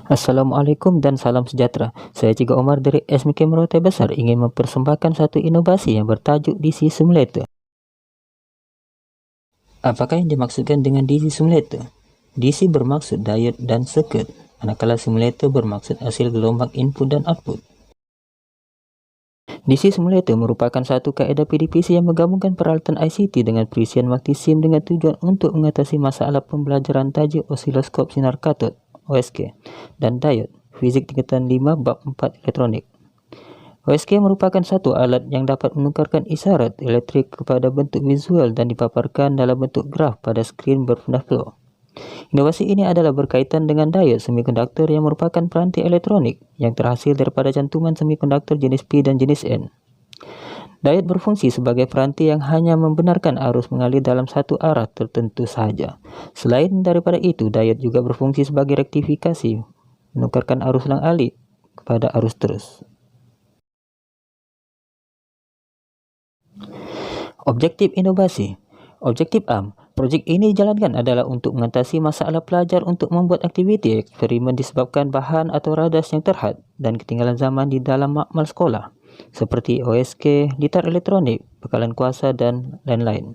Assalamualaikum dan salam sejahtera. Saya Ciga Omar dari SMK Merauke Besar ingin mempersembahkan satu inovasi yang bertajuk DC Simulator. Apakah yang dimaksudkan dengan DC Simulator? DC bermaksud diode dan circuit, manakala simulator bermaksud hasil gelombang input dan output. DC Simulator merupakan satu kaedah PDPC yang menggabungkan peralatan ICT dengan perisian multisim dengan tujuan untuk mengatasi masalah pembelajaran tajuk osiloskop sinar katod (OSK) dan diode Fisik tingkatan 5 bab 4 elektronik. OSK merupakan satu alat yang dapat menukarkan isyarat elektrik kepada bentuk visual dan dipaparkan dalam bentuk graf pada skrin berpindah flow. Inovasi ini adalah berkaitan dengan diode semikonduktor yang merupakan peranti elektronik yang terhasil daripada cantuman semikonduktor jenis P dan jenis N. Diode berfungsi sebagai peranti yang hanya membenarkan arus mengalir dalam satu arah tertentu sahaja. Selain daripada itu, diode juga berfungsi sebagai rektifikasi, menukarkan arus ulang alik kepada arus terus. Objektif inovasi. Objektif AM. Projek ini dijalankan adalah untuk mengatasi masalah pelajar untuk membuat aktiviti eksperimen disebabkan bahan atau radas yang terhad dan ketinggalan zaman di dalam makmal sekolah, seperti OSK, litar elektronik, bekalan kuasa, dan lain-lain.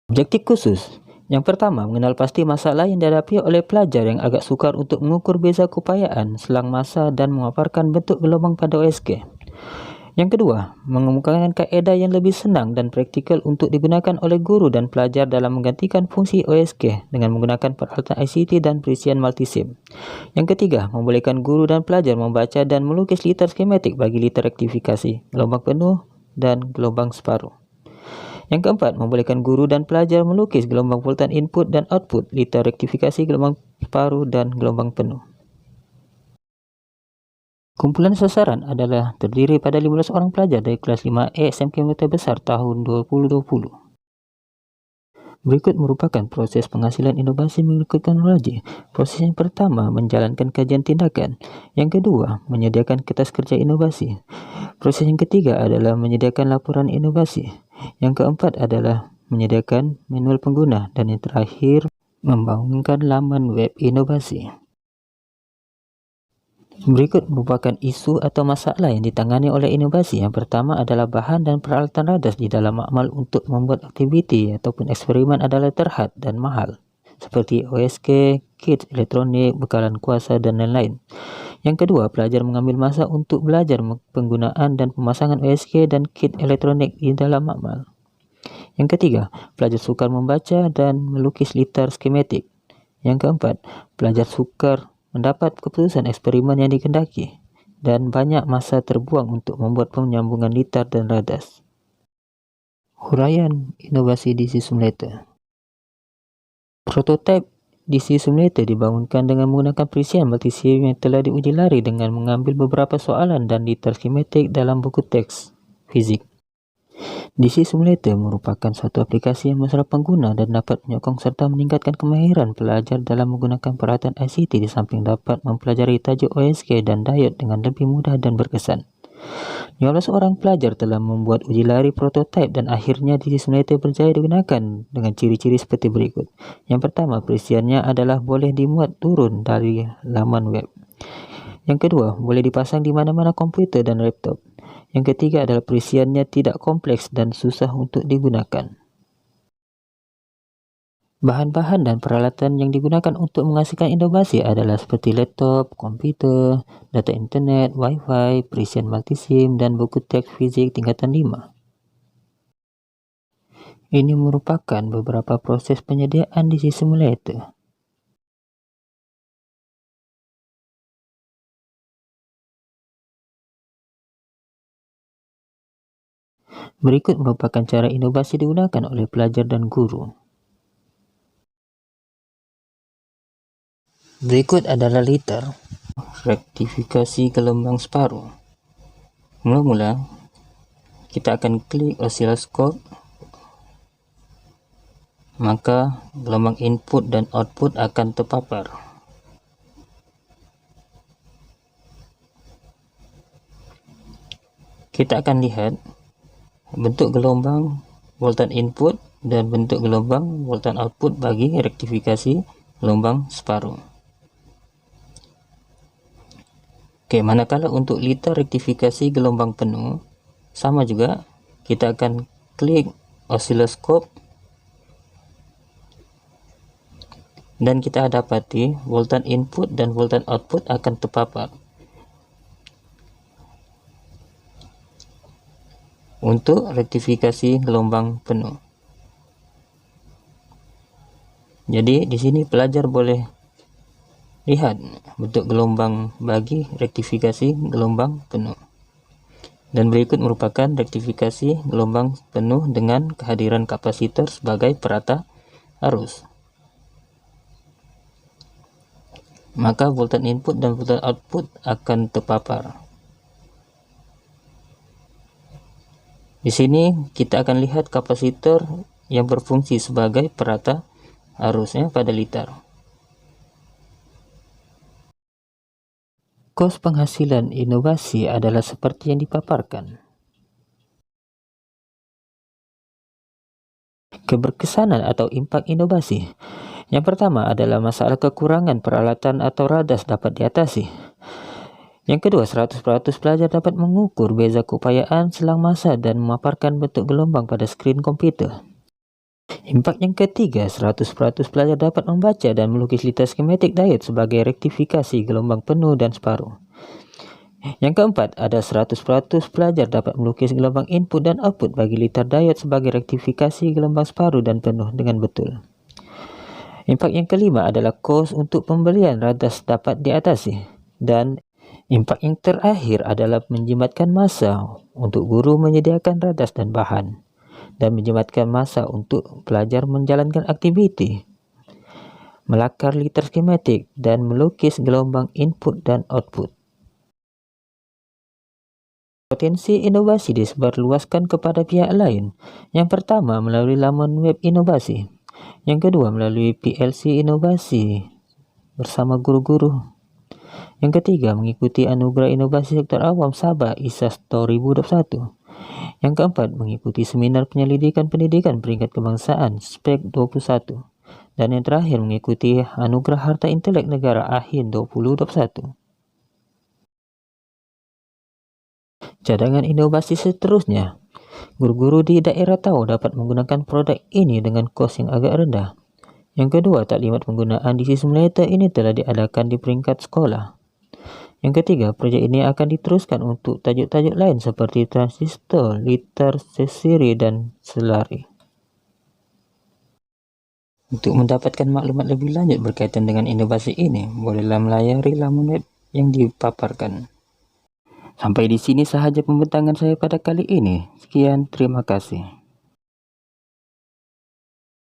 Objektif khusus. Yang pertama, mengenal pasti masalah yang dihadapi oleh pelajar yang agak sukar untuk mengukur beza keupayaan, selang masa, dan memaparkan bentuk gelombang pada OSK. Yang kedua, mengemukakan kaedah yang lebih senang dan praktikal untuk digunakan oleh guru dan pelajar dalam menggantikan fungsi OSK dengan menggunakan peralatan ICT dan perisian multisim. Yang ketiga, membolehkan guru dan pelajar membaca dan melukis litar skematik bagi litar rektifikasi, gelombang penuh, dan gelombang separuh. Yang keempat, membolehkan guru dan pelajar melukis gelombang voltan input dan output, litar rektifikasi, gelombang separuh, dan gelombang penuh. Kumpulan sasaran adalah terdiri pada 15 orang pelajar dari kelas 5A SMK Merauke Besar tahun 2020. Berikut merupakan proses penghasilan inovasi mengikut teknologi. Proses yang pertama, menjalankan kajian tindakan. Yang kedua, menyediakan kertas kerja inovasi. Proses yang ketiga adalah menyediakan laporan inovasi. Yang keempat adalah menyediakan manual pengguna. Dan yang terakhir, membangunkan laman web inovasi. Berikut merupakan isu atau masalah yang ditangani oleh inovasi. Yang pertama adalah bahan dan peralatan radas di dalam makmal untuk membuat aktiviti ataupun eksperimen adalah terhad dan mahal, seperti OSK, kit elektronik, bekalan kuasa, dan lain-lain. Yang kedua, pelajar mengambil masa untuk belajar penggunaan dan pemasangan OSK dan kit elektronik di dalam makmal. Yang ketiga, pelajar sukar membaca dan melukis litar skematik. Yang keempat, pelajar sukar mendapat keputusan eksperimen yang dikehendaki dan banyak masa terbuang untuk membuat penyambungan litar dan radas. Huraian inovasi DC Simulator. Prototipe DC Simulator dibangunkan dengan menggunakan perisian multisim yang telah diuji lari dengan mengambil beberapa soalan dan litar skematik dalam buku teks fizik. DC Simulator merupakan satu aplikasi yang mesra pengguna dan dapat menyokong serta meningkatkan kemahiran pelajar dalam menggunakan peralatan ICT di samping dapat mempelajari tajuk OSK dan diode dengan lebih mudah dan berkesan. 15 orang pelajar telah membuat uji lari prototipe dan akhirnya DC Simulator berjaya digunakan dengan ciri-ciri seperti berikut. Yang pertama, perisiannya adalah boleh dimuat turun dari laman web. Yang kedua, boleh dipasang di mana-mana komputer dan laptop. Yang ketiga adalah perisiannya tidak kompleks dan susah untuk digunakan. Bahan-bahan dan peralatan yang digunakan untuk menghasilkan inovasi adalah seperti laptop, komputer, data internet, wifi, perisian multisim, dan buku teks fizik tingkatan 5. Ini merupakan beberapa proses penyediaan DC Simulator. Berikut merupakan cara inovasi digunakan oleh pelajar dan guru. Berikut adalah litar rektifikasi gelombang separuh. Mula-mula, kita akan klik osiloskop, maka gelombang input dan output akan terpapar. Kita akan lihat bentuk gelombang voltan input dan bentuk gelombang voltan output bagi rektifikasi gelombang separuh. Oke, manakala untuk liter rektifikasi gelombang penuh, sama juga, kita akan klik osiloskop dan kita dapati voltan input dan voltan output akan terpapar. Untuk rektifikasi gelombang penuh. Jadi di sini pelajar boleh lihat bentuk gelombang bagi rektifikasi gelombang penuh. Dan berikut merupakan rektifikasi gelombang penuh dengan kehadiran kapasitor sebagai perata arus. Maka voltan input dan voltan output akan terpapar. Di sini kita akan lihat kapasitor yang berfungsi sebagai perata arusnya pada liter. Kos penghasilan inovasi adalah seperti yang dipaparkan. Keberkesanan atau impak inovasi. Yang pertama adalah masalah kekurangan peralatan atau radas dapat diatasi. Yang kedua, 100% pelajar dapat mengukur beza keupayaan selang masa dan memaparkan bentuk gelombang pada skrin komputer. Impak yang ketiga, 100% pelajar dapat membaca dan melukis liter skematik diode sebagai rektifikasi gelombang penuh dan separuh. Yang keempat, ada 100% pelajar dapat melukis gelombang input dan output bagi liter diode sebagai rektifikasi gelombang separuh dan penuh dengan betul. Impak yang kelima adalah kos untuk pembelian radas dapat diatasi. Dan impak yang terakhir adalah menjimatkan masa untuk guru menyediakan radas dan bahan, dan menjimatkan masa untuk pelajar menjalankan aktiviti, melakar liter skematik, dan melukis gelombang input dan output. Potensi inovasi disebarluaskan kepada pihak lain. Yang pertama, melalui laman web inovasi. Yang kedua, melalui PLC inovasi bersama guru-guru. Yang ketiga, mengikuti Anugerah Inovasi Sektor Awam Sabah ISAS 2021. Yang keempat, mengikuti seminar penyelidikan pendidikan peringkat kebangsaan SPEK 21. Dan yang terakhir, mengikuti Anugerah Harta Intelek Negara AHIN 2021. Cadangan inovasi seterusnya. Guru-guru di daerah tahu dapat menggunakan produk ini dengan kos yang agak rendah. Yang kedua, taklimat penggunaan DC simulator ini telah diadakan di peringkat sekolah. Yang ketiga, projek ini akan diteruskan untuk tajuk-tajuk lain seperti transistor, liter, sesiri, dan selari. Untuk mendapatkan maklumat lebih lanjut berkaitan dengan inovasi ini, bolehlah melayari laman web yang dipaparkan. Sampai di sini sahaja pembentangan saya pada kali ini. Sekian, terima kasih.